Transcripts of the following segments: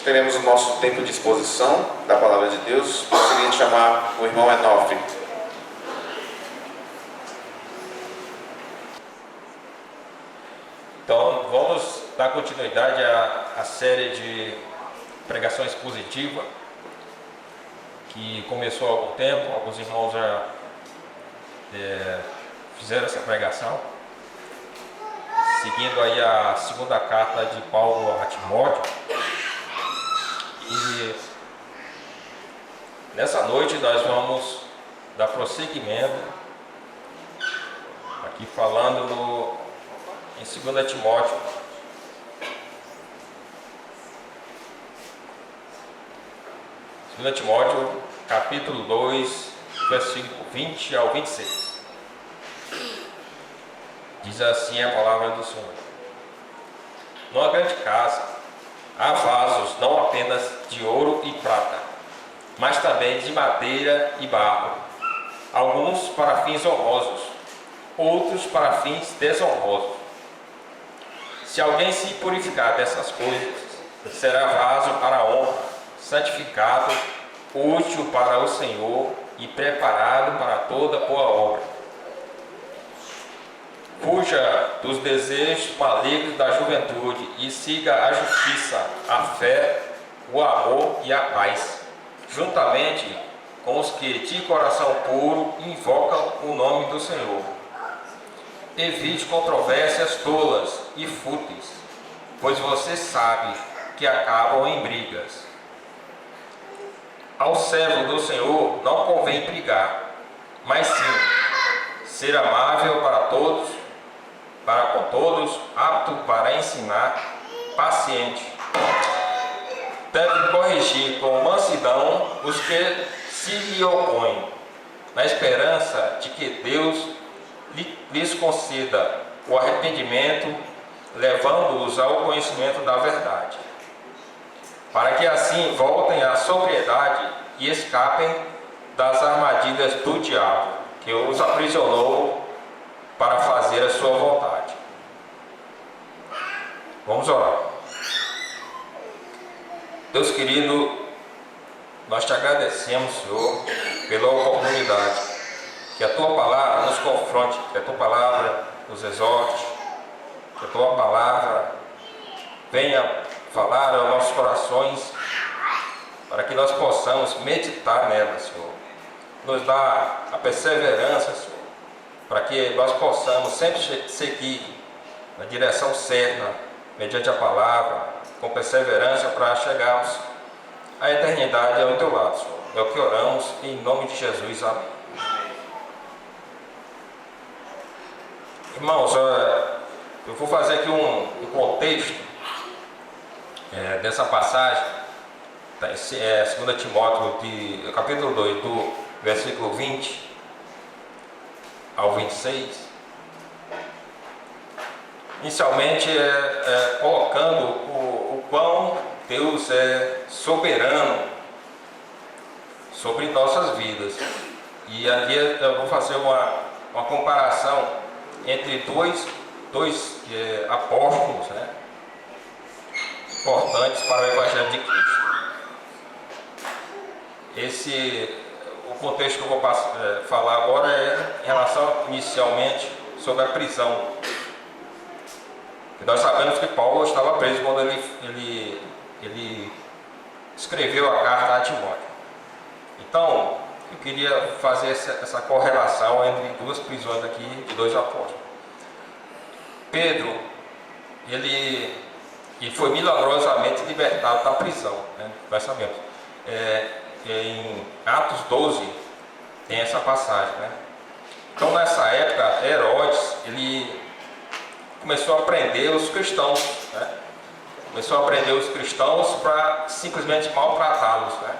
teremos o nosso tempo de exposição da Palavra de Deus. Gostaria de chamar o irmão Enofre. Então, vamos dar continuidade à série de pregação expositiva, que começou há algum tempo. Alguns irmãos já fizeram essa pregação, seguindo aí a segunda carta de Paulo a Timóteo. E nessa noite nós vamos dar prosseguimento, aqui falando em 2 Timóteo, capítulo 2, versículo 20 ao 26. Diz assim a palavra do Senhor: numa grande casa há vasos não apenas de ouro e prata, mas também de madeira e barro, alguns para fins honrosos, outros para fins desonrosos. Se alguém se purificar dessas coisas, será vaso para a honra, santificado, útil para o Senhor e preparado para toda boa obra. Fuja dos desejos malignos da juventude e siga a justiça, a fé, o amor e a paz, juntamente com os que de coração puro invocam o nome do Senhor. Evite controvérsias tolas e fúteis, pois você sabe que acabam em brigas. Ao servo do Senhor não convém brigar, mas sim ser amável para com todos, apto para ensinar, paciente. Deve corrigir com mansidão os que se lhe opõem, na esperança de que Deus lhes conceda o arrependimento, levando-os ao conhecimento da verdade, para que assim voltem à sobriedade e escapem das armadilhas do diabo, que os aprisionou para fazer a sua vontade. Vamos orar. Deus querido, nós te agradecemos, Senhor, pela oportunidade, que a tua palavra nos confronte, que a tua palavra nos exorte, que a tua palavra venha falar aos nossos corações, para que nós possamos meditar nela, Senhor. Nos dá a perseverança, Senhor, para que nós possamos sempre seguir na direção certa, mediante a palavra, com perseverança, para chegarmos à eternidade ao teu lado, Senhor. É o que oramos em nome de Jesus. Amém. Irmãos, eu vou fazer aqui um contexto dessa passagem, tá, 2 Timóteo, capítulo 2, do versículo 20 ao 26. Inicialmente, colocando o quão Deus é soberano sobre nossas vidas. E ali eu vou fazer uma comparação entre dois apóstolos, né, importantes para o Evangelho de Cristo. O contexto que eu vou falar agora é em relação inicialmente sobre a prisão. E nós sabemos que Paulo estava preso quando ele escreveu a carta a Timóteo. Então, eu queria fazer essa correlação entre duas prisões aqui de dois apóstolos. Pedro, ele foi milagrosamente libertado da prisão, né? Nós sabemos. Em Atos 12 tem essa passagem, né? Então, nessa época, Herodes, ele começou a prender os cristãos, né? Começou a prender os cristãos para simplesmente maltratá-los, né?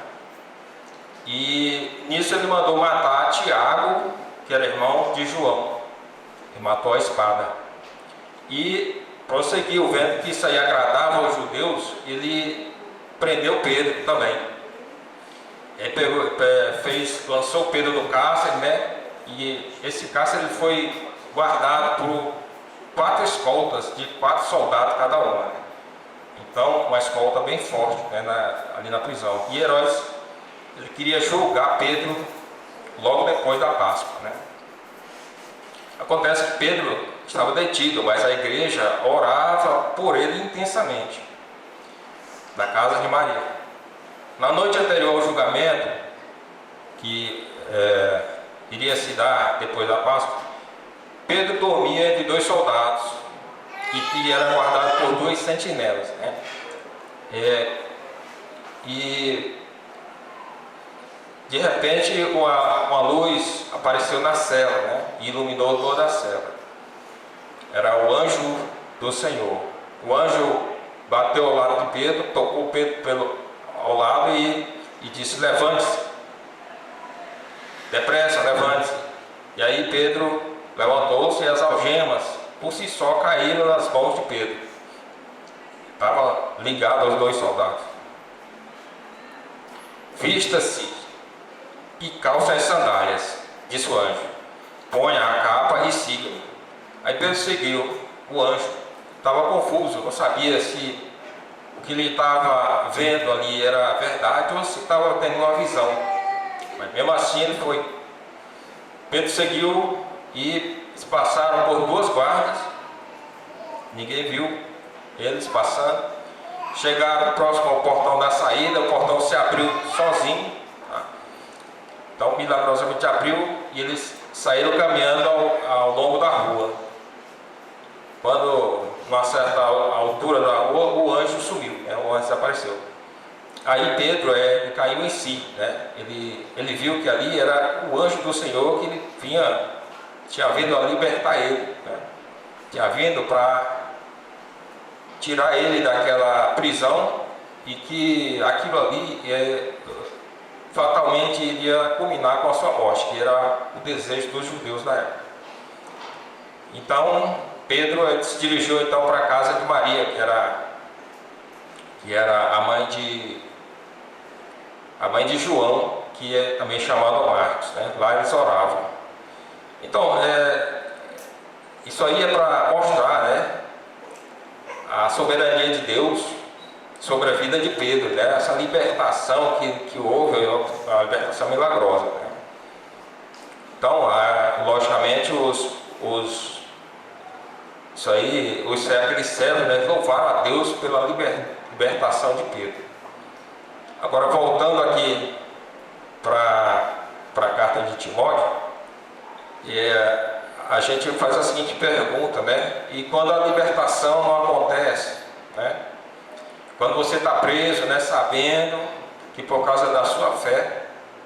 E nisso ele mandou matar Tiago, que era irmão de João. Ele matou a espada. E prosseguiu, vendo que isso aí agradava aos judeus, ele prendeu Pedro também. Ele lançou Pedro no cárcere, né? E esse cárcere ele foi guardado por 4 escoltas de 4 soldados cada um, né? Então, uma escolta bem forte, né, ali na prisão. E Herodes, ele queria julgar Pedro logo depois da Páscoa, né? Acontece que Pedro estava detido, mas a igreja orava por ele intensamente, na casa de Maria. Na noite anterior ao julgamento, que iria se dar depois da Páscoa, Pedro dormia entre 2 soldados e era guardado por 2 sentinelas, né? E de repente uma luz apareceu na cela, né? E iluminou toda a cela. Era o anjo do Senhor. O anjo bateu ao lado de Pedro, tocou Pedro ao lado e disse: levante-se, depressa, levante-se. E aí Pedro levantou-se e as algemas por si só caíram nas mãos de Pedro. Estava ligado aos 2 soldados. Vista-se e calça as sandálias, disse o anjo. Ponha a capa e siga-me. Aí Pedro seguiu o anjo. Estava confuso, não sabia se o que ele estava vendo ali era verdade ou se estava tendo uma visão. Mas mesmo assim ele foi. Pedro seguiu e eles passaram por 2 guardas. Ninguém viu eles passando. Chegaram próximo ao portão da saída, o portão se abriu sozinho. Então milagrosamente abriu e eles saíram caminhando ao longo da rua. Quando, numa certa altura da rua, o anjo sumiu, né? O anjo desapareceu. Aí Pedro caiu em si, né? Ele viu que ali era o anjo do Senhor, que ele tinha vindo a libertar ele, né? Tinha vindo para tirar ele daquela prisão e que aquilo ali fatalmente iria culminar com a sua morte, que era o desejo dos judeus da época. Então Pedro se dirigiu então para a casa de Maria, que era a mãe de João, que é também chamado Marcos, né? Lá eles oravam. Então isso aí é para mostrar, né, a soberania de Deus sobre a vida de Pedro, né? Essa libertação que houve, a libertação milagrosa, né? Então, logicamente, os aqueles servos, né, louvaram a Deus pela libertação de Pedro. Agora, voltando aqui para a carta de Timóteo, a gente faz a seguinte pergunta, né? E quando a libertação não acontece, né? Quando você está preso, né, sabendo que por causa da sua fé,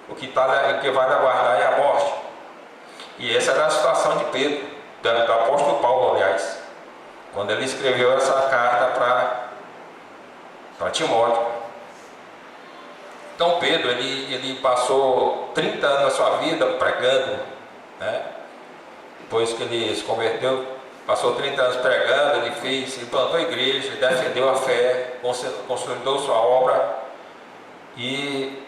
o que vai lhe aguardar é a morte. E essa era a situação de Pedro, do apóstolo Paulo, aliás, quando ele escreveu essa carta para Timóteo. Então Pedro, ele passou 30 anos da sua vida pregando, né? Depois que ele se converteu, passou 30 anos pregando, ele plantou a igreja, defendeu a fé, consolidou sua obra e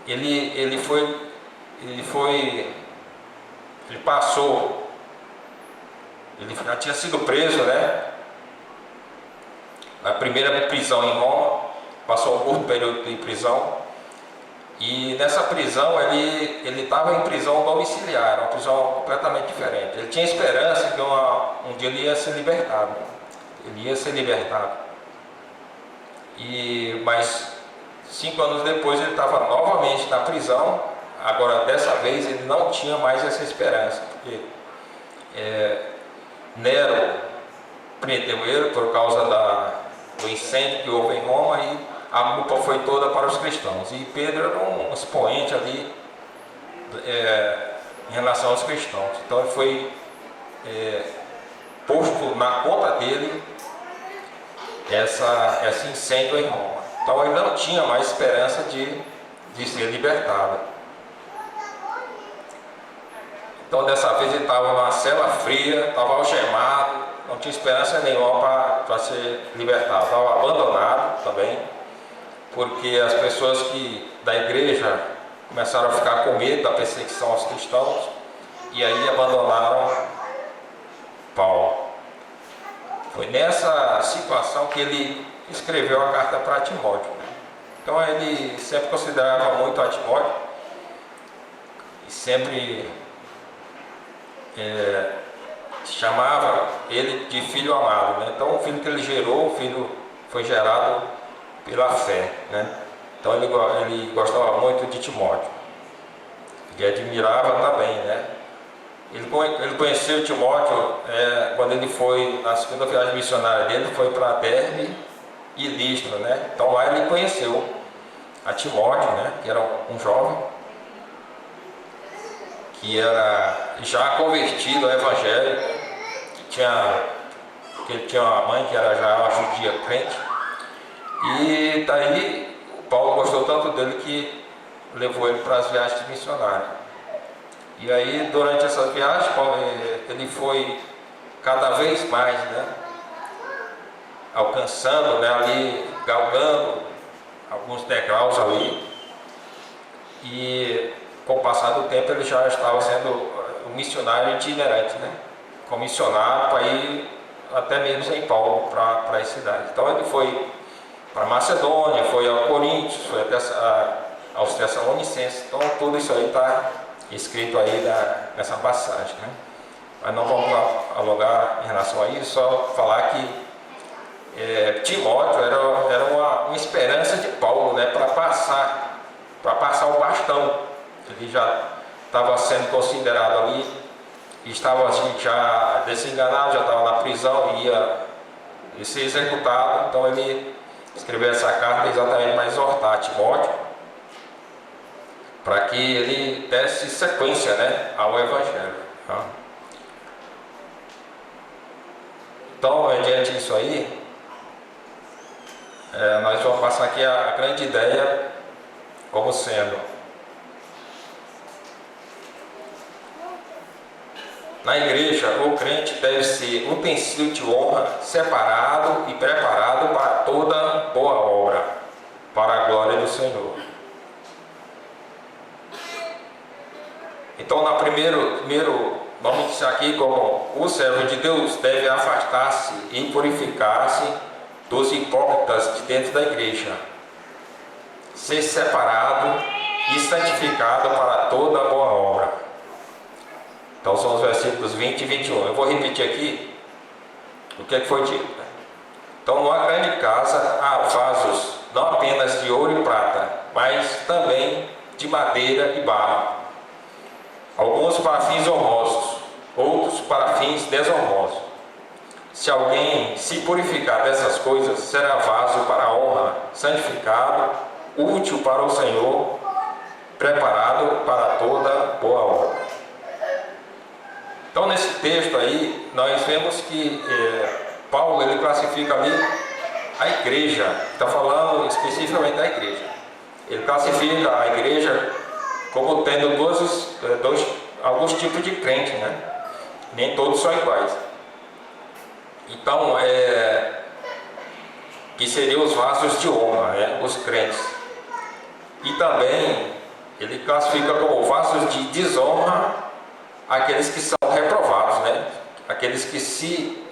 ele já tinha sido preso, né? Na primeira prisão em Roma, passou um curto período de prisão. E nessa prisão ele estava em prisão domiciliar, uma prisão completamente diferente. Ele tinha esperança que um dia ele ia ser libertado. Mas 5 anos depois ele estava novamente na prisão. Agora dessa vez ele não tinha mais essa esperança, porque Nero prendeu ele por causa do incêndio que houve em Roma e a culpa foi toda para os cristãos. E Pedro era um expoente ali em relação aos cristãos. Então ele foi posto na conta dele esse incêndio em Roma. Então ele não tinha mais esperança de ser libertado. Então dessa vez ele estava numa cela fria, estava algemado, não tinha esperança nenhuma para ser libertado. Estava abandonado também, porque as pessoas da igreja começaram a ficar com medo da perseguição aos cristãos e aí abandonaram Paulo. Foi nessa situação que escreveu a carta para Timóteo, né? Então ele sempre considerava muito a Timóteo e sempre chamava ele de filho amado, né? Então o filho que ele gerou, o filho foi gerado pela fé, né? Então ele gostava muito de Timóteo e admirava também, né? Ele conheceu Timóteo quando ele foi na segunda viagem missionária dele, foi para Derbe e Listra, né? Então lá ele conheceu a Timóteo, né? Que era um jovem que era já convertido ao Evangelho, que ele tinha uma mãe que era já uma judia crente, e daí o Paulo gostou tanto dele que levou ele para as viagens missionárias. E aí durante essas viagens ele foi cada vez mais, né, alcançando, né, ali, galgando alguns degraus ali, e com o passar do tempo ele já estava sendo um missionário itinerante, né, comissionado para ir até mesmo em Paulo para as cidades. Então ele foi para Macedônia, foi ao Coríntios, foi até aos Tessalonicenses. Então tudo isso aí está escrito aí nessa passagem, né? Mas não vamos alongar em relação a isso, só falar que Timóteo era uma esperança de Paulo, né, para passar o bastão. Ele já estava sendo considerado ali, estava assim, já desenganado, já estava na prisão, ia ser executado. Então ele escreveu essa carta exatamente para exortar Timóteo, para que ele desse sequência, né, ao Evangelho. Então, diante disso aí, nós vamos passar aqui a grande ideia como sendo: na igreja, o crente deve ser utensílio de honra, separado e preparado para toda boa obra, para a glória do Senhor. Então, primeiro, vamos iniciar aqui como o servo de Deus deve afastar-se e purificar-se dos hipócritas de dentro da igreja, ser separado e santificado para toda boa obra. Então são os versículos 20 e 21. Eu vou repetir aqui o que foi dito. Então, numa grande casa há vasos, não apenas de ouro e prata, mas também de madeira e barro. Alguns para fins honrosos, outros para fins desonrosos. Se alguém se purificar dessas coisas, será vaso para a honra, santificado, útil para o Senhor, preparado para toda boa obra. Então, nesse texto aí, nós vemos que Paulo ele classifica ali a igreja, está falando especificamente da igreja. Ele classifica a igreja como tendo alguns tipos de crente, né? Nem todos são iguais. Então, que seriam os vasos de honra, né? Os crentes. E também ele classifica como vasos de desonra aqueles que são reprovados, né? Aqueles que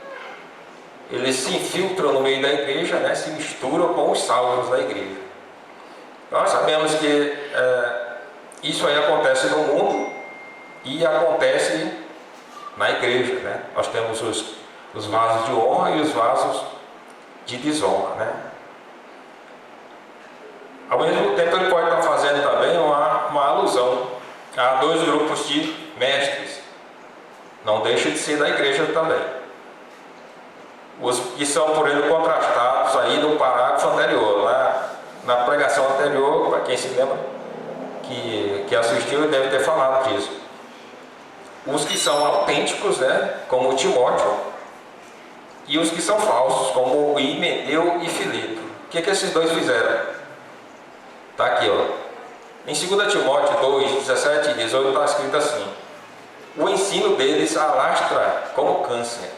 eles se infiltram no meio da igreja, né? Se misturam com os salvos da igreja. Nós sabemos que isso aí acontece no mundo e acontece na igreja, né? Nós temos os vasos de honra e os vasos de desonra, né? Ao mesmo tempo ele pode estar fazendo também uma alusão a dois grupos de mestres. Não deixa de ser da igreja também. Os que são por ele contrastados aí no parágrafo anterior, na pregação anterior, para quem se lembra, que assistiu, deve ter falado disso. Os que são autênticos, né, como Timóteo, e os que são falsos, como Himeneu e Fileto. O que esses dois fizeram? Está aqui, ó. Em 2 Timóteo 2, 17 e 18 está escrito assim: o ensino deles alastra como câncer.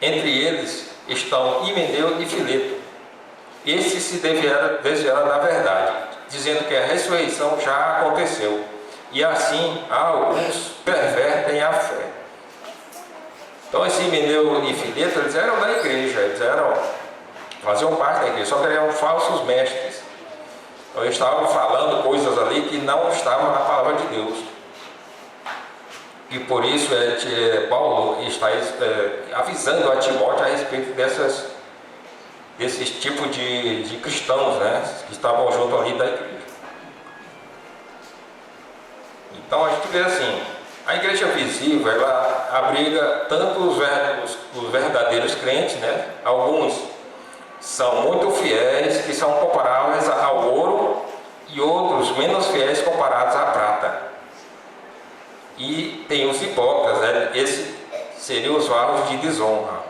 Entre eles estão Himeneu e Fileto. Esses se desviaram da verdade, dizendo que a ressurreição já aconteceu. E assim alguns pervertem a fé. Então esse Himeneu e Fileto, eles eram da igreja, eles eram faziam parte da igreja, só que eram falsos mestres. Então, eles estavam falando coisas ali que não estavam na palavra de Deus. E por isso Paulo está avisando a Timóteo a respeito desses tipos de cristãos, né, que estavam junto ali da igreja. Então a gente vê assim, a igreja visível, ela abriga tanto os verdadeiros crentes, né? Alguns são muito fiéis, que são comparáveis ao ouro, e outros menos fiéis comparados à prata. E tem os hipócritas, né? Esses seriam os vasos de desonra.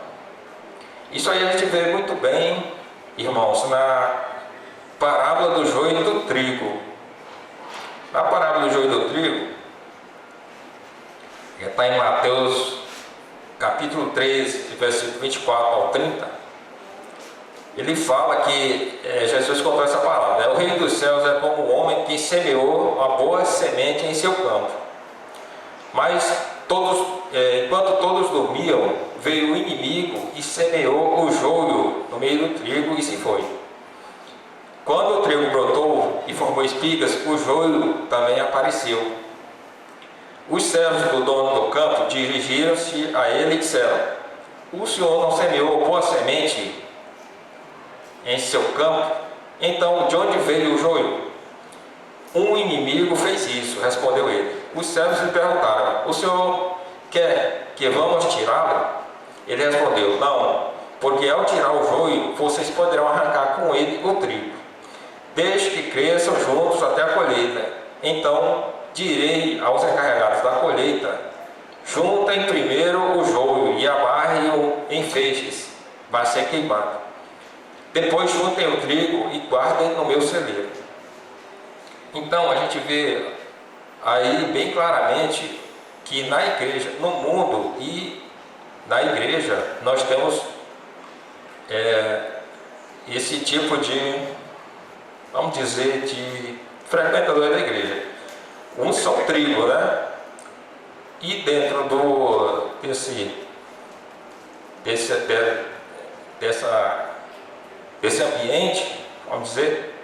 Isso aí a gente vê muito bem, irmãos, na parábola do joio e do trigo. Na parábola do joio e do trigo, que está em Mateus capítulo 13, versículo 24 ao 30, ele fala que Jesus contou essa palavra, né? O reino dos céus é como um homem que semeou uma boa semente em seu campo. Mas enquanto todos dormiam, veio o inimigo e semeou o joio no meio do trigo e se foi. Quando o trigo brotou e formou espigas, o joio também apareceu. Os servos do dono do campo dirigiram-se a ele e disseram: o senhor não semeou boa semente em seu campo? Então, de onde veio o joio? Um inimigo fez isso, respondeu ele. Os servos lhe perguntaram: o senhor quer que vamos tirá-lo? Ele respondeu: não, porque ao tirar o joio, vocês poderão arrancar com ele o trigo. Deixe que cresçam juntos até a colheita. Então direi aos encarregados da colheita: juntem primeiro o joio e amarrem-o em feixes, vai ser queimado. Depois juntem o trigo e guardem no meu celeiro. Então a gente vê aí bem claramente que na igreja, no mundo e na igreja, nós temos esse tipo de, vamos dizer, de frequentador da igreja. Uns são trigo, né? E dentro desse ambiente, vamos dizer,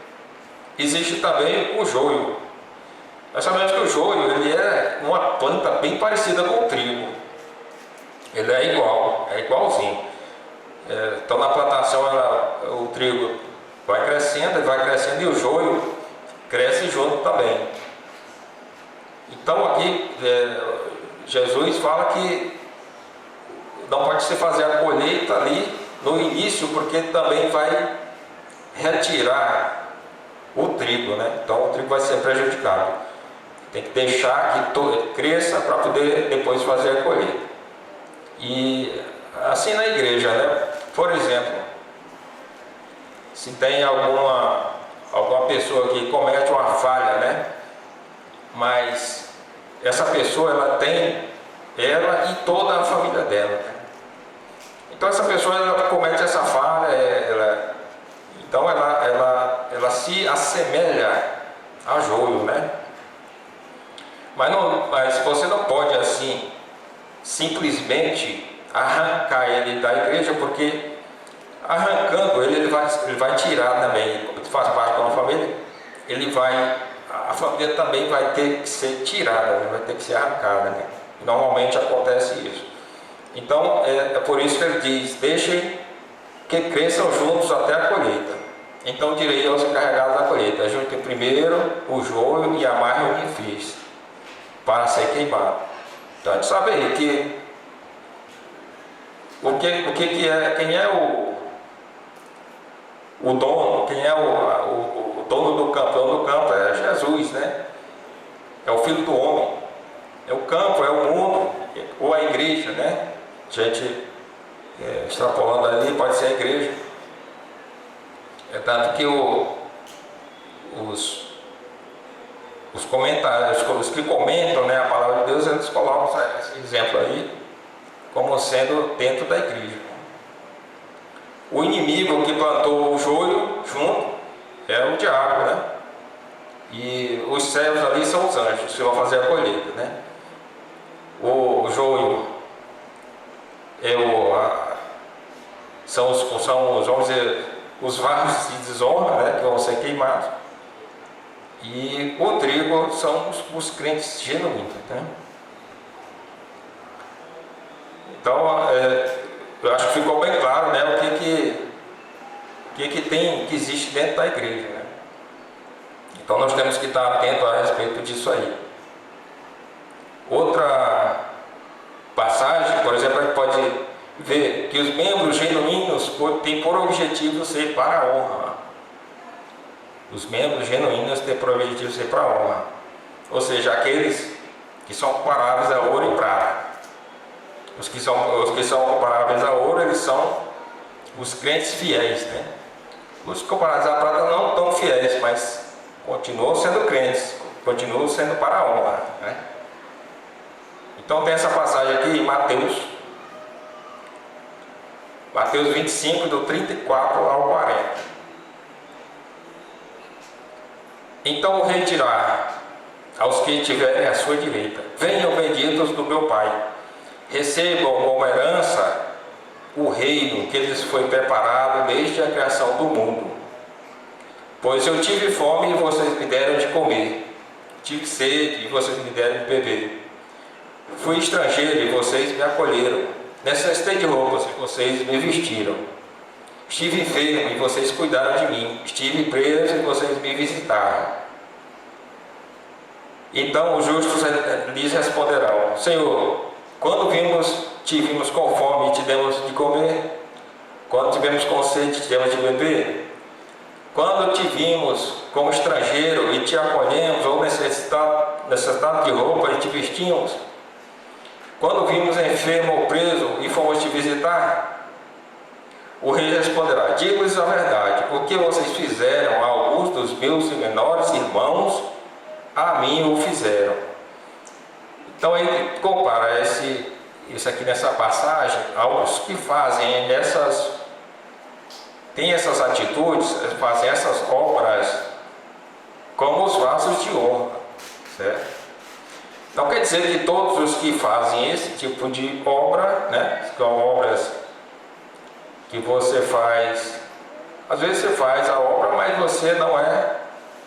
existe também o joio. Nós sabemos que o joio, ele é uma planta bem parecida com o trigo. Ele é igualzinho. Então na plantação o trigo vai crescendo e o joio cresce junto também. Então aqui Jesus fala que não pode se fazer a colheita ali no início, porque também vai retirar o trigo, né? Então o trigo vai ser prejudicado. Tem que deixar que cresça para poder depois fazer a colheita. E assim na igreja, né? Por exemplo, se tem alguma pessoa que comete uma falha, né? Mas essa pessoa, ela e toda a família dela, né? Então essa pessoa, ela comete essa falha, então ela se assemelha a joio, né? Mas você não pode assim simplesmente arrancar ele da igreja, porque arrancando ele vai tirar também, faz parte de uma família, a família também vai ter que ser tirada, né? Vai ter que ser arrancada, né? Normalmente acontece isso. Então é por isso que ele diz: deixem que cresçam juntos até a colheita. Então direi aos encarregados da colheita: juntem primeiro o joio e amarrem em feixes para ser queimado. Então a gente sabe aí que quem é o dono, quem é o dono do campo? O dono do campo é Jesus, né? É o Filho do Homem. É o campo, é o mundo, ou a igreja, né? A gente extrapolando ali, pode ser a igreja. É tanto que os comentários, os que comentam, né, a palavra de Deus, eles colocam esse exemplo aí como sendo dentro da igreja. O inimigo que plantou o joio junto é o diabo, né? E os servos ali são os anjos que vão fazer a colheita, né? O joio são os, vamos dizer, os vasos de desonra, né, que vão ser queimados, e o trigo são os crentes genuínos, né? Então, eu acho que ficou bem claro, né, o que existe dentro da igreja, né? Então nós temos que estar atentos a respeito disso aí. Outra passagem, por exemplo, a gente pode ver que os membros genuínos têm por objetivo ser para a honra. Os membros genuínos têm por objetivo ser para a honra. Ou seja, aqueles que são comparáveis a ouro e prata. Os que são comparáveis a ouro, eles são os crentes fiéis, né? Os comparados à prata não tão fiéis, mas continuam sendo crentes, continuam sendo para a honra, né? Então tem essa passagem aqui em Mateus 25, do 34 ao 40. Então o rei dirá aos que estiverem à sua direita: venham benditos do meu Pai, recebam como herança o reino que lhes foi preparado desde a criação do mundo. Pois eu tive fome e vocês me deram de comer, tive sede e vocês me deram de beber, fui estrangeiro e vocês me acolheram, necessitei de roupas e vocês me vestiram, estive enfermo e vocês cuidaram de mim, estive preso e vocês me visitaram. Então os justos lhes responderão: Senhor, quando te vimos com fome e te demos de comer? Quando tivemos com sede, te demos de beber? Quando te vimos como estrangeiro e te acolhemos, ou necessitado de roupa e te vestimos? Quando vimos enfermo ou preso e fomos te visitar? O rei responderá: digo-lhes a verdade, o que vocês fizeram a alguns dos meus menores irmãos, a mim o fizeram. Então ele compara isso aqui nessa passagem aos que fazem têm essas atitudes, fazem essas obras como os vasos de honra, certo? Então quer dizer que todos os que fazem esse tipo de obra, né, são obras que você faz, às vezes você faz a obra, mas você não é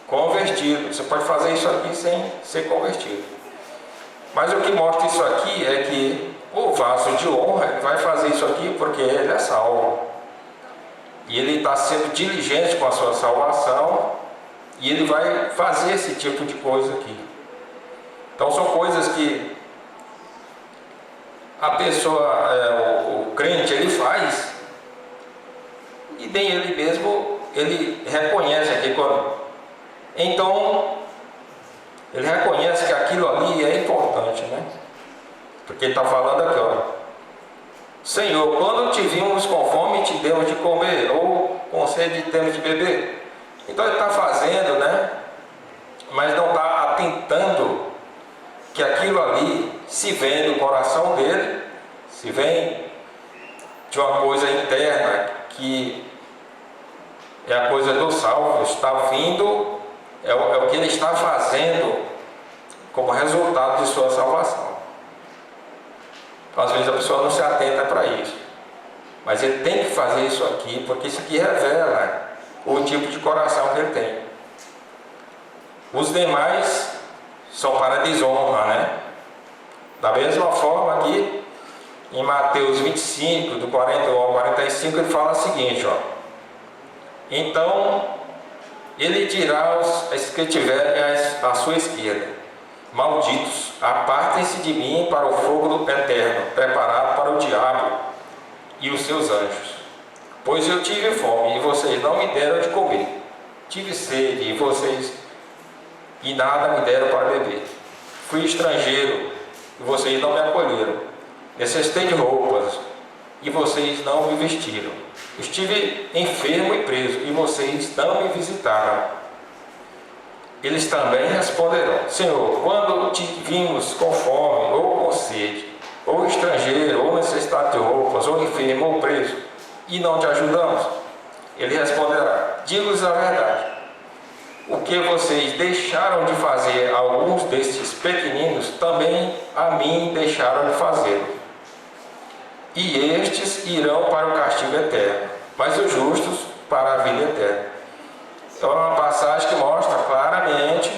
convertido. Você pode fazer isso aqui sem ser convertido. Mas o que mostra isso aqui é que o vaso de honra vai fazer isso aqui porque ele é salvo. E ele está sendo diligente com a sua salvação, e ele vai fazer esse tipo de coisa aqui. Então são coisas que a pessoa, o crente, ele faz, e nem ele mesmo, ele reconhece aqui quando. Então, ele reconhece que aquilo ali é importante, né? Porque ele está falando aqui, ó: Senhor, quando te vimos com fome, te demos de comer, ou com sede, te demos de beber. Então ele está fazendo, né? Mas não está atentando que aquilo ali se vem do coração dele, se vem de uma coisa interna, que é a coisa do salvo, está vindo, é o que ele está fazendo como resultado de sua salvação. Às vezes a pessoa não se atenta para isso, mas ele tem que fazer isso aqui, porque isso aqui revela o tipo de coração que ele tem. Os demais são para desonra, né? Da mesma forma aqui, em Mateus 25, do 41 ao 45, ele fala o seguinte, ó: então ele dirá aos que estiverem à sua esquerda: malditos, apartem-se de mim para o fogo eterno, preparado para o diabo e os seus anjos. Pois eu tive fome e vocês não me deram de comer, tive sede e nada me deram para beber, fui estrangeiro e vocês não me acolheram, necessitei de roupas e vocês não me vestiram, estive enfermo e preso e vocês não me visitaram. Eles também responderão: Senhor, quando te vimos com fome, ou com sede, ou estrangeiro, ou necessitado de roupas, ou enfermo, ou preso, e não te ajudamos? Ele responderá: digo-lhes a verdade, o que vocês deixaram de fazer a alguns destes pequeninos, também a mim deixaram de fazer. E estes irão para o castigo eterno, mas os justos para a vida eterna. Então é uma passagem que mostra claramente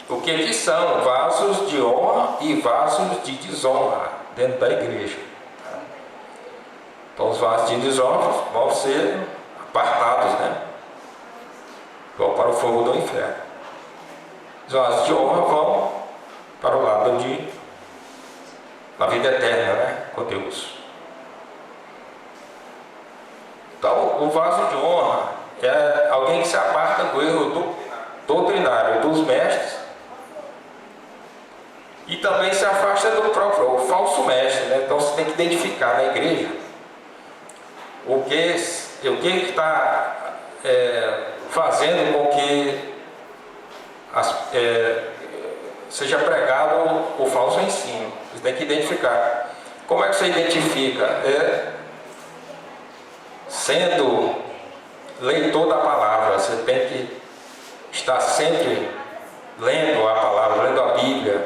o que são vasos de honra e vasos de desonra dentro da igreja. Então os vasos de desonra vão ser apartados, né? Vão para o fogo do inferno. Os vasos de honra vão para o lado da vida eterna, né? Com Deus. Então o vaso de honra é alguém que se aparta do erro doutrinário dos mestres e também se afasta do próprio falso mestre, né? Então você tem que identificar na igreja o que está fazendo com que seja pregado o falso ensino. Você tem que identificar. Como é que você identifica? Sendo leitor da palavra. Você tem que estar sempre lendo a palavra, lendo a Bíblia,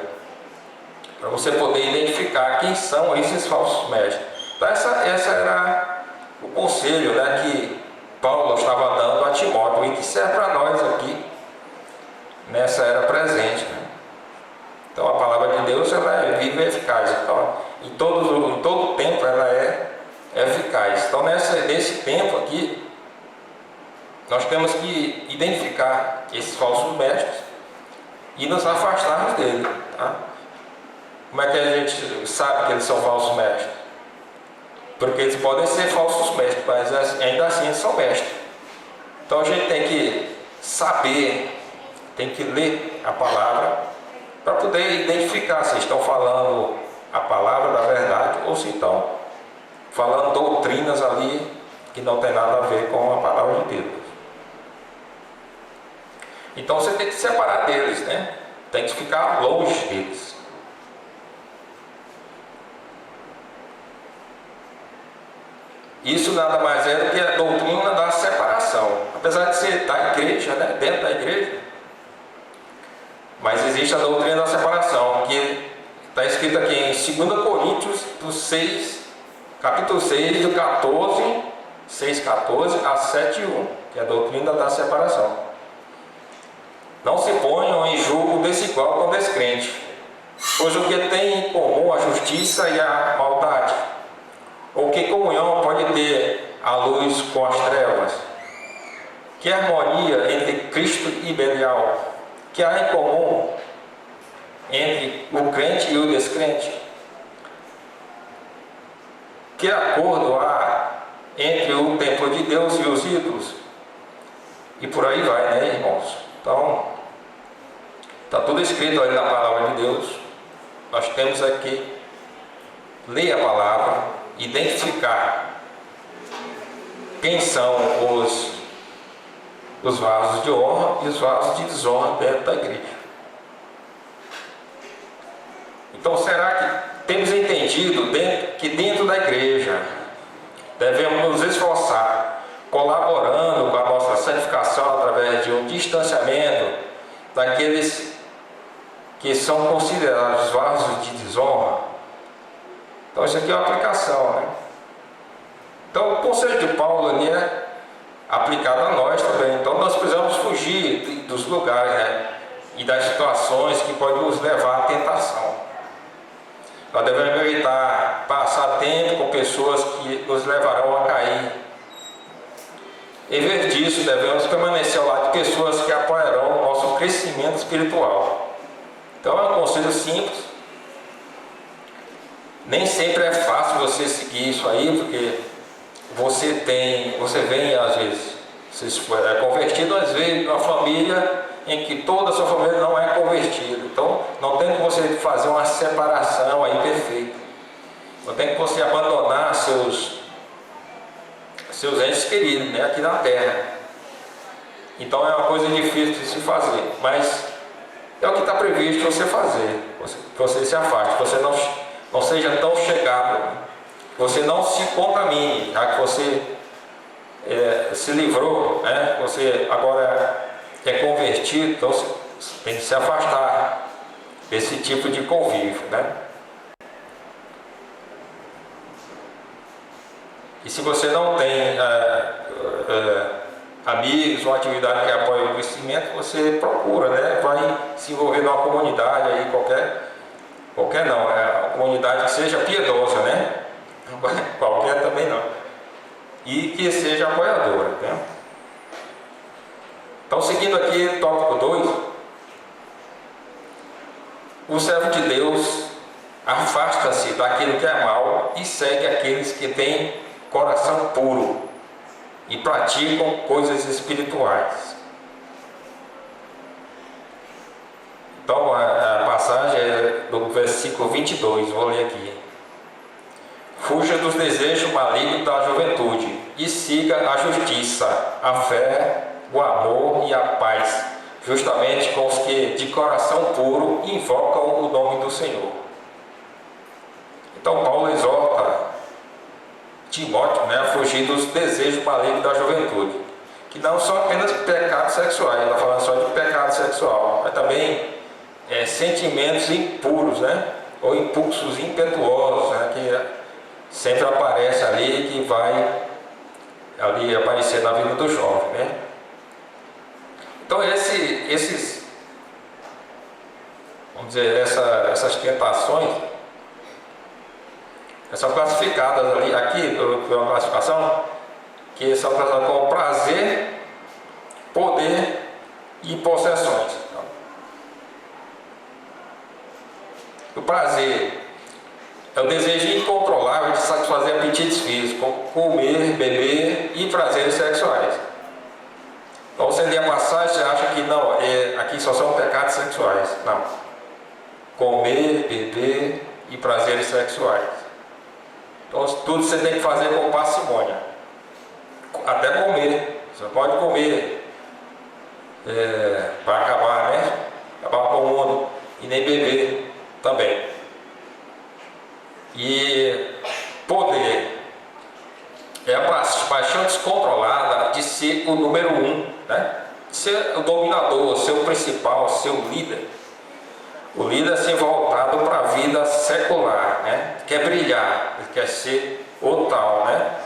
para você poder identificar quem são esses falsos mestres. Então essa era o conselho, né, que Paulo estava dando a Timóteo e que serve para nós aqui nessa era presente, né? Então a palavra de Deus, ela é viva e eficaz. Então em todo tempo ela é eficaz. Então nesse tempo aqui nós temos que identificar esses falsos mestres e nos afastarmos dele, tá? Como é que a gente sabe que eles são falsos mestres? Porque eles podem ser falsos mestres, mas ainda assim eles são mestres. Então a gente tem que saber, tem que ler a palavra para poder identificar se estão falando a palavra da verdade ou se estão falando doutrinas ali que não tem nada a ver com a palavra de Deus. Então você tem que se separar deles, né? Tem que ficar longe deles. Isso nada mais é do que a doutrina da separação. Apesar de ser da igreja, né? Dentro da igreja, mas existe a doutrina da separação, que está escrito aqui em 2 Coríntios do 6, capítulo 6, do 14, 6,14 a 7,1, que é a doutrina da separação. Não se ponham em julgo desigual com o descrente, pois o que tem em comum a justiça e a maldade? Ou que comunhão pode ter a luz com as trevas? Que harmonia entre Cristo e Belial? Que há em comum entre o crente e o descrente? Que acordo há entre o templo de Deus e os ídolos? E por aí vai, né, irmãos? Então, está tudo escrito aí na palavra de Deus. Nós temos aqui ler a palavra, identificar quem são os vasos de honra e os vasos de desonra dentro da igreja. Então, será que temos entendido que dentro da igreja devemos nos esforçar, colaborando com a nossa santificação através de um distanciamento daqueles que são considerados vasos de desonra? Então isso aqui é uma aplicação, né? Então o conselho de Paulo ali é aplicado a nós também. Então nós precisamos fugir dos lugares, né? E das situações que podem nos levar à tentação. Nós devemos evitar passar tempo com pessoas que nos levarão a cair. Em vez disso, devemos permanecer ao lado de pessoas que apoiarão o nosso crescimento espiritual. Então é um conselho simples. Nem sempre é fácil você seguir isso aí, porque você vem às vezes, você é convertido às vezes numa família em que toda a sua família não é convertida. Então não tem que você fazer uma separação aí perfeita. Não tem que você abandonar seus entes queridos, né, aqui na terra. Então é uma coisa difícil de se fazer, mas é o que está previsto você fazer. Você se afaste, você não seja tão chegado, você não se contamine, já que você se livrou, né? Você agora é convertido, então você tem que se afastar desse tipo de convívio, né? E se você não tem amigos ou atividade que apoie o crescimento, você procura, né? Vai se envolver numa comunidade aí, qualquer não, uma comunidade que seja piedosa, né? Qualquer também não. E que seja apoiadora, né? Então, seguindo aqui, tópico 2, o servo de Deus afasta-se daquilo que é mal e segue aqueles que têm coração puro e praticam coisas espirituais. Então, a passagem é do versículo 22, vou ler aqui. Fuja dos desejos malignos da juventude e siga a justiça, a fé, o amor e a paz, justamente com os que de coração puro invocam o nome do Senhor. Então Paulo exorta Timóteo, né, a fugir dos desejos malignos da juventude, que não são apenas pecados sexuais, ele está falando só de pecado sexual, mas também sentimentos impuros, né, ou impulsos impetuosos, né, que sempre aparece ali, que vai ali aparecer na vida do jovem, né? Então vamos dizer, essas tentações, são classificadas ali, aqui, uma classificação, que são classificadas como prazer, poder e possessões. O prazer é o desejo incontrolável de satisfazer apetites físicos, como comer, beber e prazeres sexuais. Então você lê a passagem, você acha que não, aqui só são pecados sexuais. Não. Comer, beber e prazeres sexuais. Então tudo você tem que fazer com parcimônia. Até comer. Você pode comer para acabar, né? Acabar com o mundo. E nem beber também. E poder é a paixão descontrolada de ser o número 1, né? Ser o dominador, ser o principal, ser o líder. O líder assim voltado para a vida secular, né? Quer brilhar, ele quer ser o tal, né?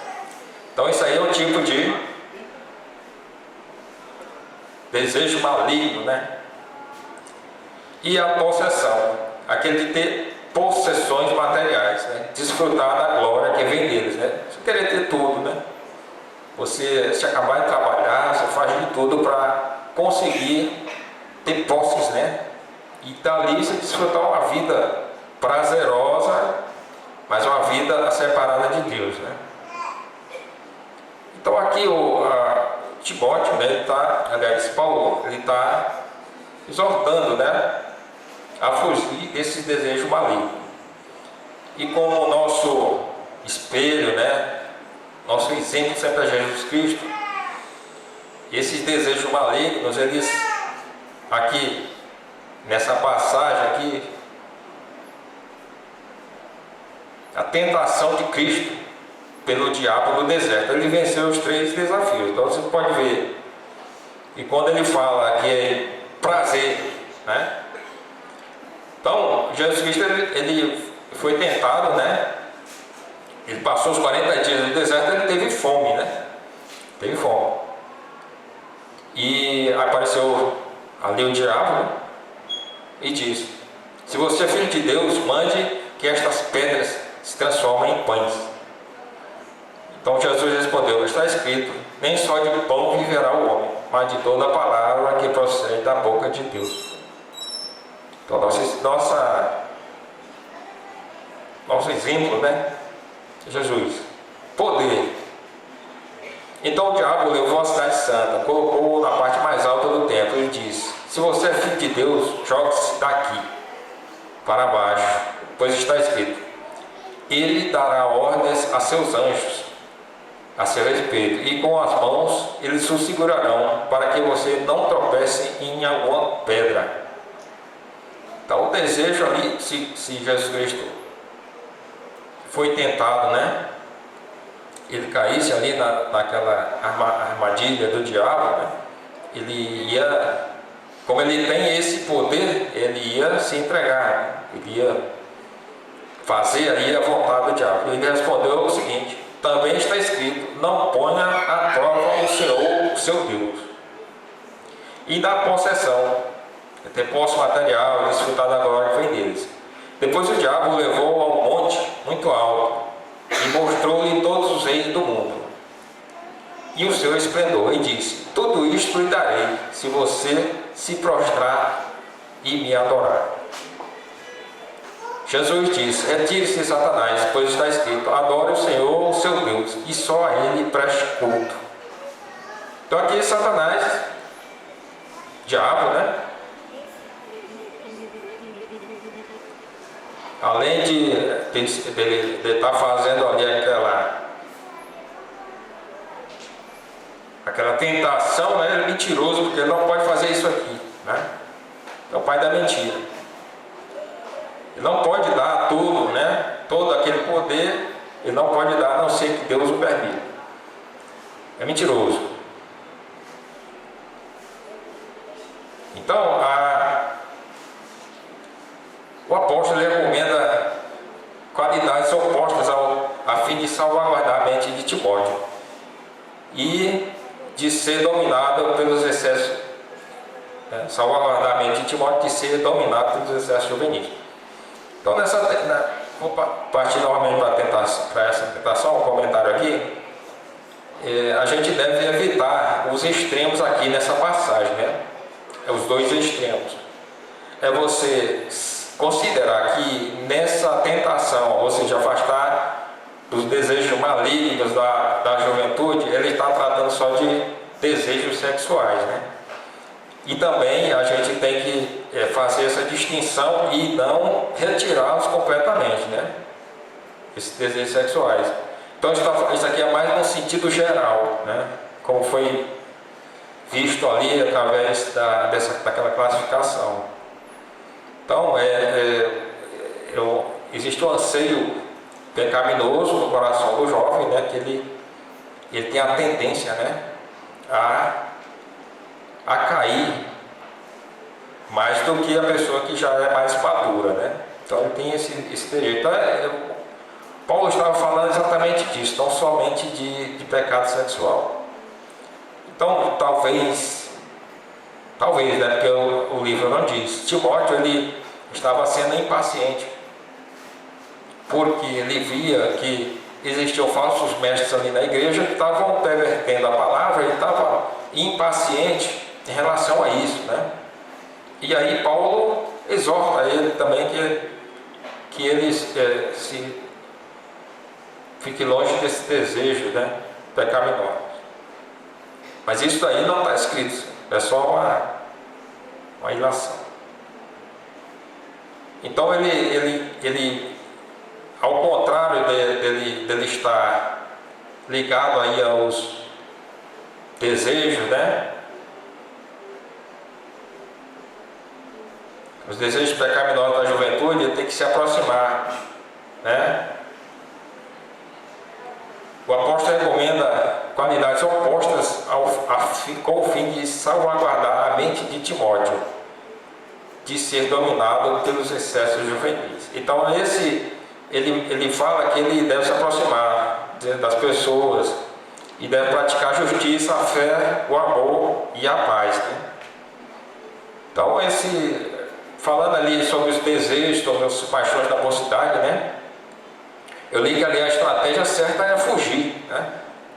Então isso aí é um tipo de desejo maligno, né? E a possessão, aquele de ter possessões materiais, né? Desfrutar da glória que vem deles, né? Você querer ter tudo, né? Você, se acabar de trabalhar, você faz de tudo para conseguir ter posses, né? E dali você desfrutar uma vida prazerosa, mas uma vida separada de Deus, né? Então aqui o Timóteo, né, ele está, aliás, Paulo, ele está exortando, né, a fugir desses desejos malignos. E como o nosso espelho, né, nosso exemplo sempre é Jesus Cristo, esses desejos malignos, eles, aqui, nessa passagem aqui, a tentação de Cristo pelo diabo no deserto, ele venceu os 3 desafios. Então você pode ver, e quando ele fala que é prazer, né? Então, Jesus Cristo, ele foi tentado, né? Ele passou os 40 dias no deserto, ele teve fome, né? Teve fome. E apareceu ali o diabo, né? E disse: se você é filho de Deus, mande que estas pedras se transformem em pães. Então Jesus respondeu: está escrito, nem só de pão viverá o homem, mas de toda a palavra que procede da boca de Deus. Então nosso exemplo, né? Jesus, poder. Então o diabo levou a cidade santa, colocou na parte mais alta do templo e disse: se você é filho de Deus, jogue-se daqui para baixo, pois está escrito: ele dará ordens a seus anjos a seu respeito, e com as mãos eles o segurarão, para que você não tropece em alguma pedra. Então o desejo ali, se Jesus Cristo foi tentado, né? Ele caísse ali naquela armadilha do diabo, né? Ele ia, como ele tem esse poder, ele ia se entregar, ele ia fazer ali a vontade do diabo. Ele respondeu o seguinte: também está escrito seu Deus, e da possessão, ter posse material, desfrutar da glória que vem deles. Depois o diabo o levou a um monte muito alto e mostrou-lhe todos os reinos do mundo e o seu esplendor, e disse: tudo isto lhe darei, se você se prostrar e me adorar. Jesus disse: retire-se, Satanás, pois está escrito: adore o Senhor, o seu Deus, e só a ele preste culto. Então aqui Satanás, diabo, né? Além de estar fazendo ali aquela tentação, né? Ele é mentiroso, porque ele não pode fazer isso aqui, né? É o pai da mentira. Ele não pode dar tudo, né? Todo aquele poder, ele não pode dar, a não ser que Deus o permita. É mentiroso. Então, o apóstolo recomenda qualidades opostas a fim de salvaguardar a mente de Timóteo e de ser dominado pelos excessos, salvaguardar a mente de Timóteo de ser dominado pelos excessos juvenis. Então, vou partir novamente para essa tentação, um comentário aqui. A gente deve evitar os extremos aqui nessa passagem, né? Os dois extremos. É você considerar que nessa tentação, ou seja, afastar dos desejos malignos da juventude, ele está tratando só de desejos sexuais, né? E também a gente tem que fazer essa distinção e não retirá-los completamente, né? Esses desejos sexuais. Então isso aqui é mais no sentido geral, né? Como foi visto ali através daquela classificação. Então, existe um anseio pecaminoso no coração do jovem, né? Que ele tem a tendência, né? A cair mais do que a pessoa que já é mais madura, né? Então ele tem esse desejo. Então, Paulo estava falando exatamente disso, não somente de pecado sexual. Então talvez, né? Porque o livro não diz. Timóteo, ele estava sendo impaciente, porque ele via que existiam falsos mestres ali na igreja que estavam pervertendo a palavra, ele estava impaciente em relação a isso, né? E aí Paulo exorta ele também que ele fique longe desse desejo, né, pecaminoso. Mas isso daí não está escrito, é só uma ilação. Então ele ao contrário dele estar ligado aí aos desejos, né? Os desejos pecaminosos da juventude, ele tem que se aproximar, né? O apóstolo recomenda qualidades opostas com o fim de salvaguardar a mente de Timóteo de ser dominado pelos excessos juvenis. Então ele fala que ele deve se aproximar das pessoas e deve praticar a justiça, a fé, o amor e a paz, né? Então falando ali sobre os desejos, sobre as paixões da mocidade, né? Eu li que ali a estratégia certa é fugir, né?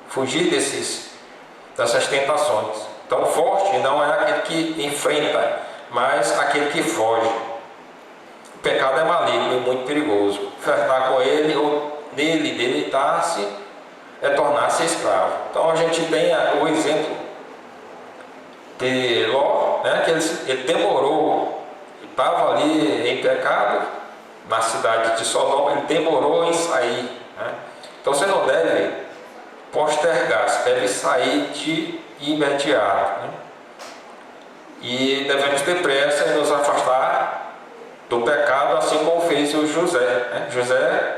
Fugir dessas tentações. Então forte não é aquele que enfrenta, mas aquele que foge. O pecado é maligno e muito perigoso. Flertar com ele ou deleitar-se é tornar-se escravo. Então a gente tem o exemplo de Ló, né? Que ele demorou, estava ali em pecado na cidade de Sodoma, ele demorou em sair, né? Então você não deve postergar, você deve sair de imediato, né? E devemos ter pressa em nos afastar do pecado, assim como fez o José, né? José,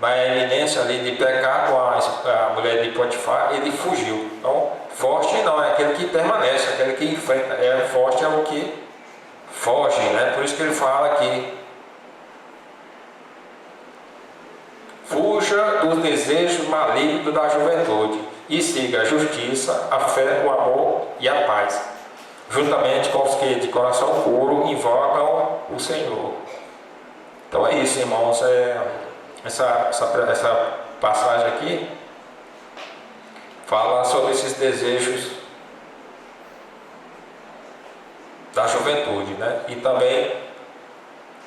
na eminência ali de pecar com a mulher de Potifar, ele fugiu. Então forte não é aquele que permanece, aquele que enfrenta. Forte é o que foge, né? Por isso que ele fala aqui: fuja dos desejos malignos da juventude. e siga a justiça, a fé, o amor e a paz, juntamente com os que de coração puro invocam o Senhor. Então é isso, irmãos. Essa passagem aqui fala sobre esses desejos da juventude, né? E também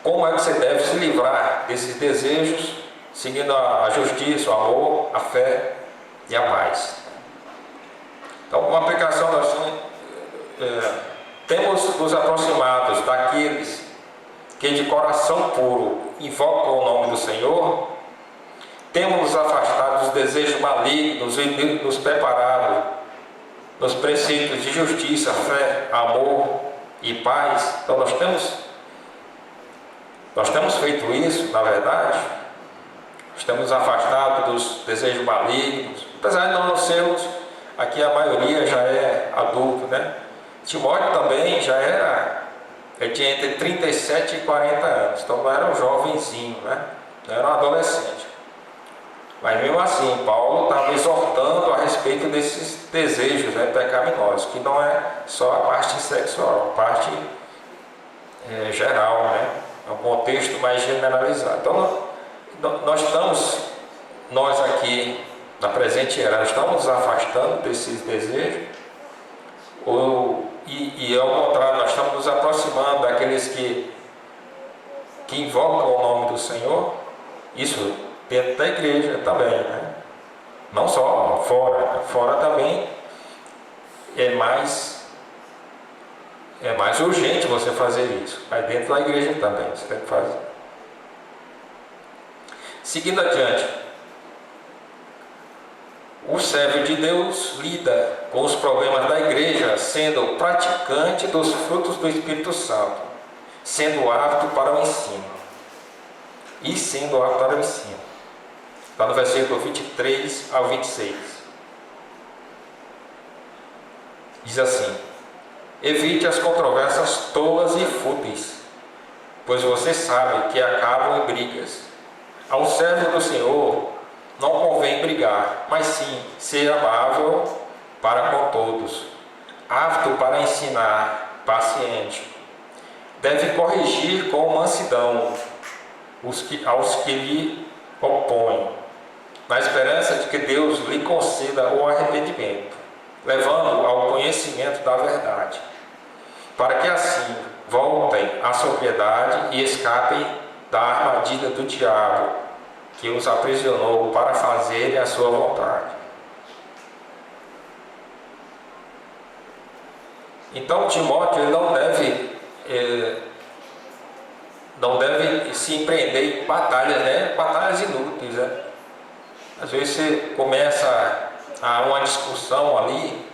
como é que você deve se livrar desses desejos, seguindo a justiça, o amor, a fé e a paz. Então, uma aplicação assim, temos nos aproximados daqueles que de coração puro invocam o nome do Senhor, temos nos afastado dos desejos malignos e nos preparado nos preceitos de justiça, fé, amor e paz. Então nós temos feito isso, na verdade. Nós temos afastado dos desejos malignos, apesar de não sermos, aqui a maioria já é adulto, né? Timóteo também já ele tinha entre 37 e 40 anos, então não era um jovenzinho, né? Não era um adolescente. Mas mesmo assim, Paulo estava exortando a respeito desses desejos, né, pecaminosos, que não é só a parte sexual, a parte geral, né? É um contexto mais generalizado. Então, nós aqui, na presente era, estamos nos afastando desses desejos, e ao contrário, nós estamos nos aproximando daqueles que invocam o nome do Senhor, isso dentro da igreja também, né? Não só fora também é mais urgente você fazer isso, mas dentro da igreja também você tem que fazer. Seguindo adiante, o servo de Deus lida com os problemas da igreja sendo praticante dos frutos do Espírito Santo, sendo apto para o ensino. Está no versículo 23 ao 26. Diz assim: evite as controvérsias tolas e fúteis, pois você sabe que acabam em brigas. Ao servo do Senhor não convém brigar, mas sim ser amável para com todos, apto para ensinar, paciente. Deve corrigir com mansidão aos que lhe opõem, na esperança de que Deus lhe conceda o arrependimento, levando ao conhecimento da verdade, para que assim voltem à sobriedade e escapem da armadilha do diabo, que os aprisionou para fazerem a sua vontade. Então Timóteo ele não deve se empreender em batalhas, né? Batalhas inúteis, né? Às vezes você começa uma discussão ali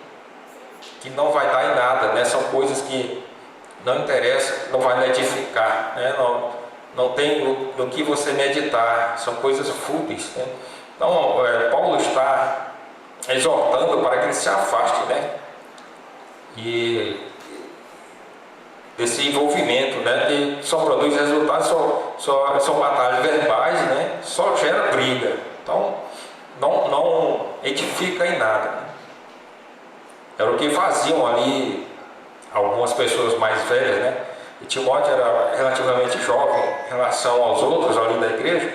que não vai dar em nada, né? São coisas que não interessam, não vai lhe edificar, né? Não tem no que você meditar, são coisas fúteis, né? Então Paulo está exortando para que ele se afaste, né? E desse envolvimento, né? Que só produz resultados, são batalhas verbais, né? Só gera briga, então não edifica em nada, né? Era o que faziam ali algumas pessoas mais velhas, né? E Timóteo era relativamente jovem em relação aos outros ali da igreja,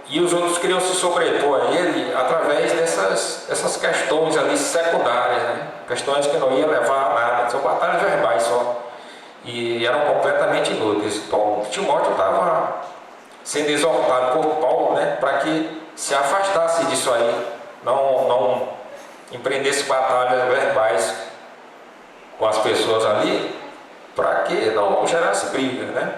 e os outros queriam se sobrepor a ele através dessas questões ali secundárias, né? Questões que não iam levar a nada, são batalhas verbais só, e eram completamente inúteis. Então Timóteo estava sendo exortado por Paulo, né, para que se afastasse disso aí, não empreendesse batalhas verbais com as pessoas ali, para que não gerasse briga, né?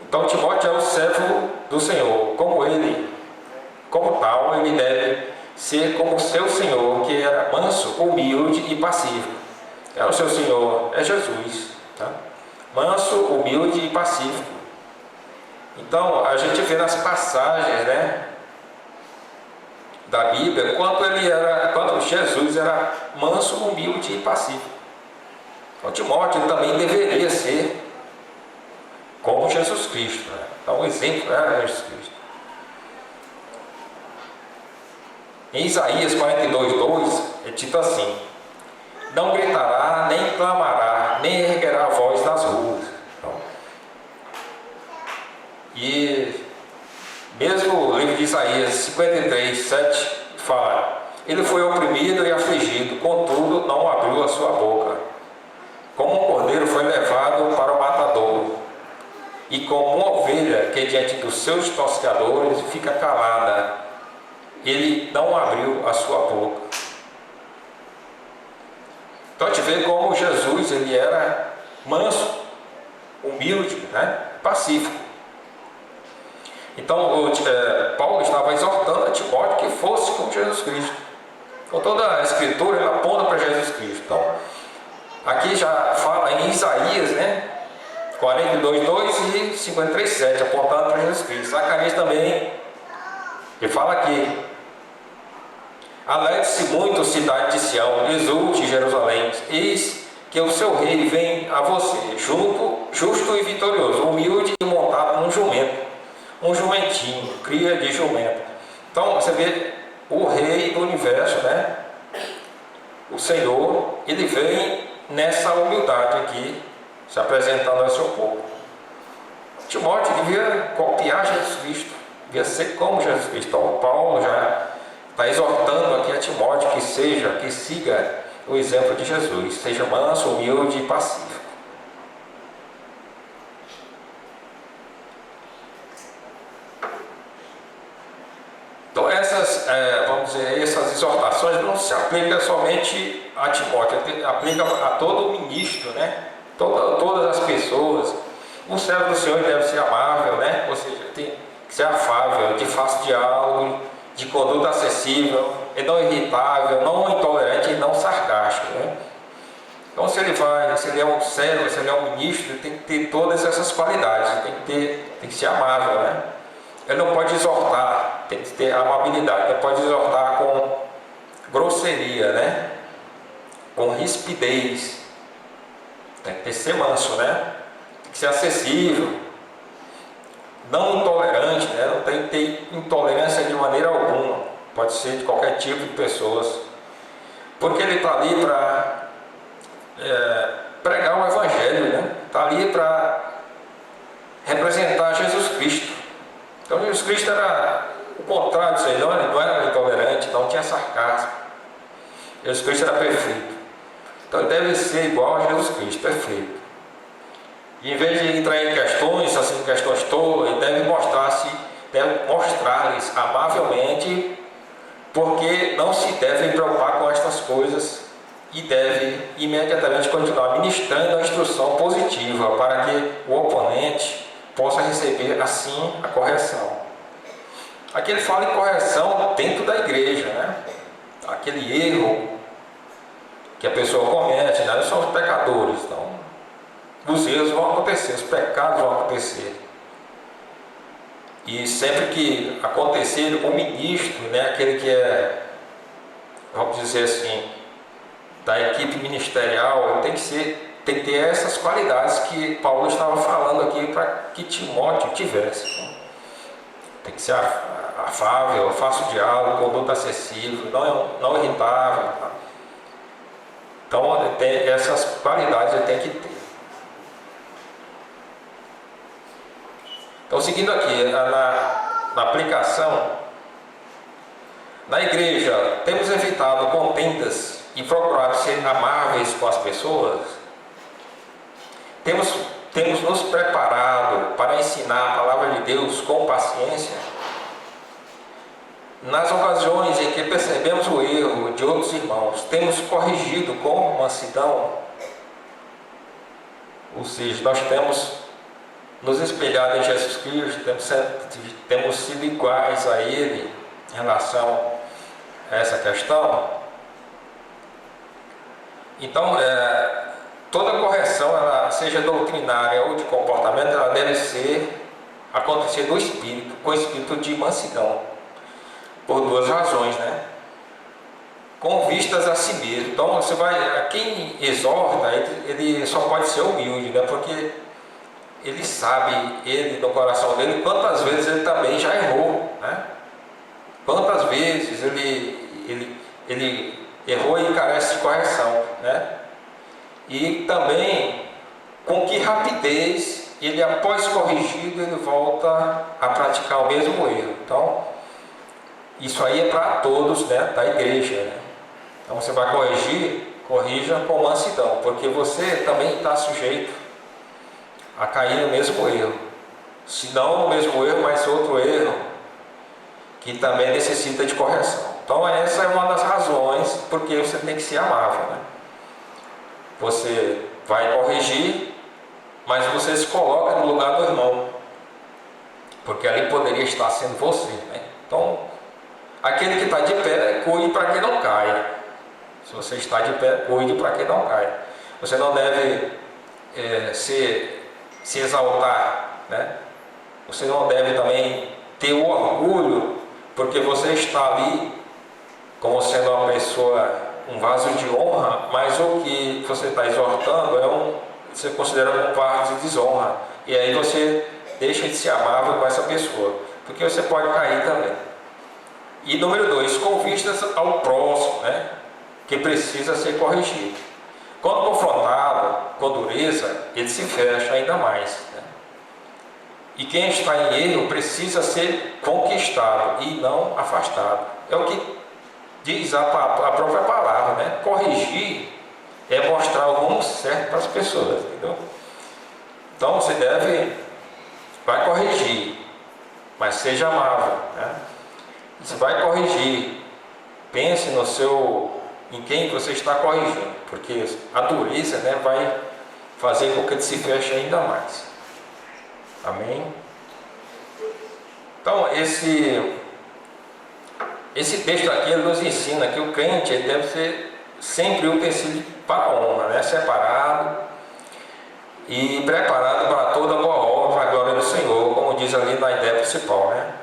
Então Timóteo é o servo do Senhor, como tal ele deve ser como seu Senhor, que era manso, humilde e pacífico. O seu Senhor é Jesus, tá? Manso, humilde e pacífico. Então a gente vê nas passagens, né, da Bíblia, quanto Jesus era manso, humilde e pacífico. Então Timóteo também deveria ser como Jesus Cristo, né? Então o exemplo era Jesus Cristo. Em Isaías 42:2 é dito assim: não gritará, nem clamará, nem erguerá a voz nas ruas. E mesmo o livro de Isaías 53:7 fala: ele foi oprimido e afligido, contudo não abriu a sua boca. Como um cordeiro foi levado para o matadouro, e como uma ovelha que diante dos seus tosqueadores fica calada, ele não abriu a sua boca. Então a gente vê como Jesus ele era manso, humilde, né? Pacífico. Então Paulo estava exortando a Timóteo que fosse como Jesus Cristo. Com toda a escritura ela aponta para Jesus Cristo. Então aqui já fala em Isaías, né? 42:2 e 53:7, apontando para Jesus Cristo. Zacarias também, ele fala aqui: alegre-se muito, cidade de Sião, exulte Jerusalém, eis que o seu rei vem a você, justo e vitorioso, humilde e montado num jumento, um jumentinho, cria de jumento. Então você vê o rei do universo, né? O Senhor, ele vem nessa humildade aqui, se apresentando ao seu povo. Timóteo devia copiar Jesus Cristo, devia ser como Jesus Cristo. Então Paulo já está exortando aqui a Timóteo que siga o exemplo de Jesus, seja manso, humilde e pacífico. Então essas exortações não se aplicam somente a Timóteo, aplica a todo ministro, né? Todas as pessoas. O servo do Senhor deve ser amável, né? Ou seja, tem que ser afável, de fácil diálogo, de conduta acessível, e não irritável, não intolerante e não sarcástico, né? Então se ele é um servo, se ele é um ministro, ele tem que ter todas essas qualidades, tem que ser amável, né? Ele não pode exortar, tem que ter amabilidade, ele pode exortar com grosseria, né? Com rispidez, tem que ser manso, né? Tem que ser acessível, não intolerante, né? Não tem que ter intolerância de maneira alguma, pode ser de qualquer tipo de pessoas, porque ele está ali para pregar o Evangelho, né? Está ali para representar Jesus Cristo. Então Jesus Cristo era o contrário disso aí, não era intolerante, não tinha sarcasmo. Jesus Cristo era perfeito. Então ele deve ser igual a Jesus Cristo, perfeito. E em vez de entrar em questões, assim, questões todas, ele deve mostrar-lhes amavelmente, porque não se devem preocupar com estas coisas e deve imediatamente continuar ministrando a instrução positiva para que o oponente possa receber assim a correção. Aqui ele fala em correção dentro da igreja, né? Aquele erro que a pessoa comete, né? Nós somos pecadores, então os erros vão acontecer, os pecados vão acontecer. E sempre que acontecer, o ministro, né? Aquele que é, vamos dizer assim, da equipe ministerial, ele tem que ter essas qualidades que Paulo estava falando aqui para que Timóteo tivesse. Tem que ser afável, fácil diálogo, conduta acessível, não irritável. Então essas qualidades ele tem que ter. Então seguindo aqui na aplicação, na igreja temos evitado contendas e procurado ser amáveis com as pessoas. Temos nos preparado para ensinar a palavra de Deus com paciência. Nas ocasiões em que percebemos o erro de outros irmãos, temos corrigido com mansidão. Ou seja, nós temos nos espelhado em Jesus Cristo, temos sido iguais a Ele em relação a essa questão. Então, toda correção, ela seja doutrinária ou de comportamento, ela deve acontecer no espírito, com o espírito de mansidão, por duas razões, né? Com vistas a si mesmo. Então, quem exorta, ele só pode ser humilde, né? Porque ele sabe, no coração dele, quantas vezes ele também já errou, né? Quantas vezes ele ele errou e carece de correção, né? E também com que rapidez ele, após corrigido, ele volta a praticar o mesmo erro. Então, isso aí é para todos, né, da igreja, né? Então você vai corrigir, corrija com mansidão, porque você também está sujeito a cair no mesmo erro. Se não no mesmo erro, mas outro erro que também necessita de correção. Então essa é uma das razões porque você tem que ser amável, né? Você vai corrigir, mas você se coloca no lugar do irmão, porque ali poderia estar sendo você, né? Então, aquele que está de pé, cuide para que não caia. Se você está de pé, cuide para que não caia. Você não deve se exaltar, né? Você não deve também ter o orgulho, porque você está ali como sendo uma pessoa, um vaso de honra, mas o que você está exortando você considera como vaso de desonra. E aí você deixa de ser amável com essa pessoa, porque você pode cair também. E número 2, com vistas ao próximo, né, que precisa ser corrigido. Quando confrontado com dureza, ele se fecha ainda mais, né? E quem está em erro precisa ser conquistado e não afastado. É o que diz a própria palavra, né? Corrigir é mostrar o rumo certo para as pessoas, entendeu? Então você vai corrigir, mas seja amável, né? Você vai corrigir, pense em quem você está corrigindo, porque a dureza, né, vai fazer com que ele se feche ainda mais. Amém? Então esse texto aqui ele nos ensina que o crente ele deve ser sempre utensílio para a honra, né? Separado e preparado para toda boa obra, para a glória do Senhor, como diz ali na ideia principal, né?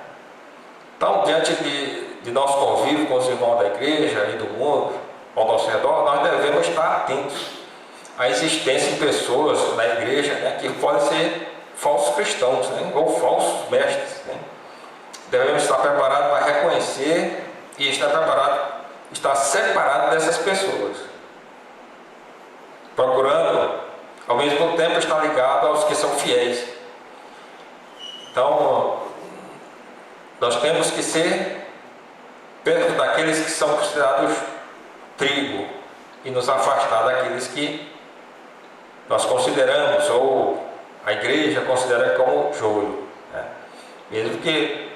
Então, diante de nosso convívio com os irmãos da igreja e do mundo ao nosso redor, nós devemos estar atentos à existência de pessoas na igreja, né, que podem ser falsos cristãos, né, ou falsos mestres, né? Devemos estar preparados para reconhecer e estar separado dessas pessoas, procurando ao mesmo tempo estar ligado aos que são fiéis. Então nós temos que ser perto daqueles que são considerados trigo e nos afastar daqueles que nós consideramos, ou a igreja considera como joio, né? Mesmo que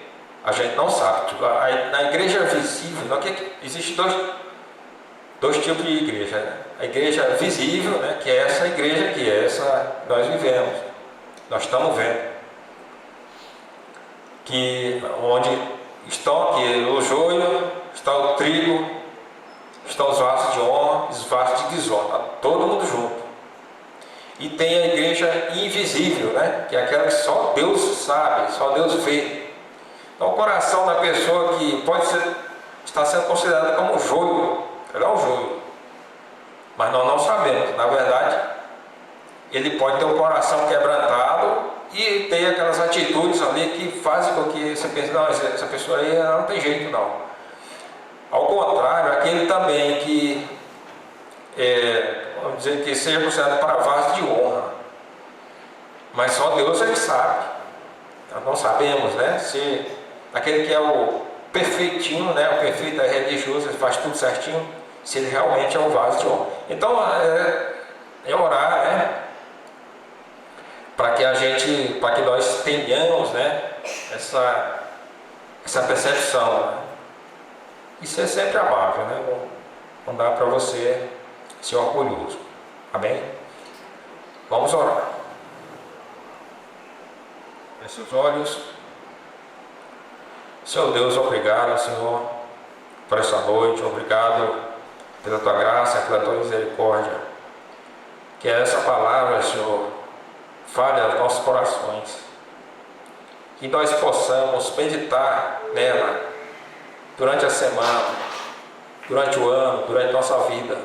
a gente não sabe. Na igreja visível, existem dois tipos de igreja, né? A igreja visível, né, que é essa igreja que nós vivemos, nós estamos vendo, onde estão aqui o joio, está o trigo, estão os vasos de honra, os vasos de desonra, tá todo mundo junto. E tem a igreja invisível, né, que é aquela que só Deus sabe, só Deus vê. Então o coração da pessoa que está sendo considerado como joio, ele é um joio, mas nós não sabemos. Na verdade, ele pode ter um coração quebrantado e ter aquelas atitudes ali que fazem com que você pense, não, essa pessoa aí não tem jeito não. Ao contrário, aquele também que vamos dizer que seja considerado para vaso de honra, mas só Deus ele sabe. Nós não sabemos, né, se aquele que é o perfeitinho, né, o perfeito é religioso, ele faz tudo certinho, se ele realmente é um vaso de honra. Então é orar, né, para que nós tenhamos, né, essa percepção, né? E ser sempre amável, né? Não dá para você ser orgulhoso. Amém? Vamos orar. Feche os olhos. Senhor Deus, obrigado, Senhor, por essa noite. Obrigado pela tua graça, pela tua misericórdia. Que essa palavra, Senhor, fale aos nossos corações. Que nós possamos meditar nela durante a semana, durante o ano, durante a nossa vida.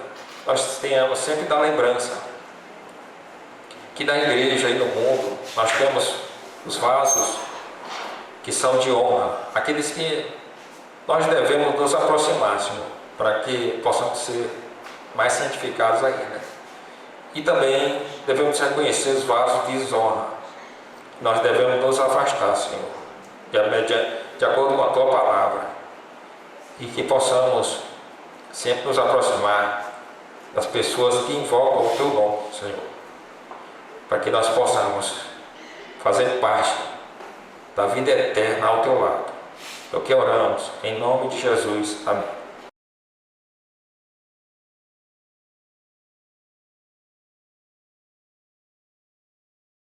Nós tenhamos sempre da lembrança que na igreja e no mundo nós temos os vasos que são de honra, aqueles que nós devemos nos aproximar, Senhor, para que possamos ser mais santificados ainda. E também devemos reconhecer os vasos de desonra. Nós devemos nos afastar, Senhor, de acordo com a Tua palavra, e que possamos sempre nos aproximar das pessoas que invocam o Teu nome, Senhor, para que nós possamos fazer parte da vida eterna ao Teu lado. É o que oramos, em nome de Jesus. Amém.